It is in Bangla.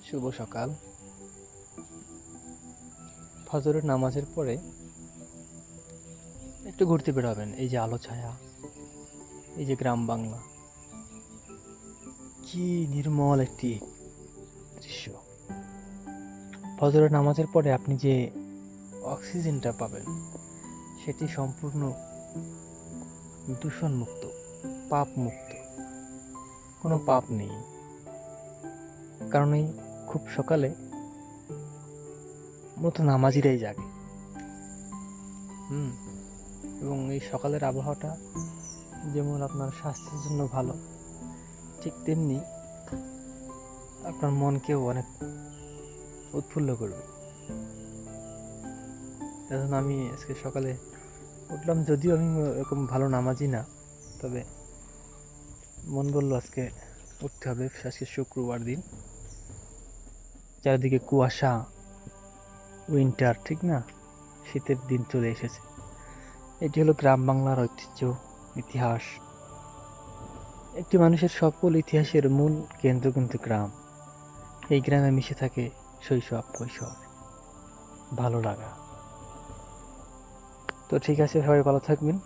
শুভ সকাল। ফজরের নামাজের পরে একটু ঘুরতে বের হবেন। এই যে আলো ছায়া, এই যে গ্রাম বাংলা, কি নির্মল একটি দৃশ্য। ফজরের নামাজের পরে আপনি যে অক্সিজেনটা পাবেন সেটি সম্পূর্ণ দূষণমুক্ত, পাপ মুক্ত, কোনো পাপ নেই। কারণ এই খুব সকালে মূলত নামাজিরাই জাগে। এবং এই সকালের আবহাওয়াটা যেমন আপনার স্বাস্থ্যের জন্য ভালো, ঠিক তেমনি আপনার মনকেও অনেক উৎফুল্ল করবে। এখন আমি আজকে সকালে উঠলাম, যদিও আমি এরকম ভালো নামাজি না, তবে মন বললো আজকে উঠতে হবে। আজকে শুক্রবার দিন, চারিদিকে কুয়াশা, উইন্টার, ঠিক না, শীতের দিন চলে এসেছে। এটি হলো গ্রাম বাংলার ঐতিহ্য, ইতিহাস। একটি মানুষের সকল ইতিহাসের মূল কেন্দ্র কিন্তু গ্রাম। এই গ্রামে মিশে থাকে শৈশব, কৈশোর, ভালো লাগা। তো ঠিক আছে, সবাই ভালো থাকবেন।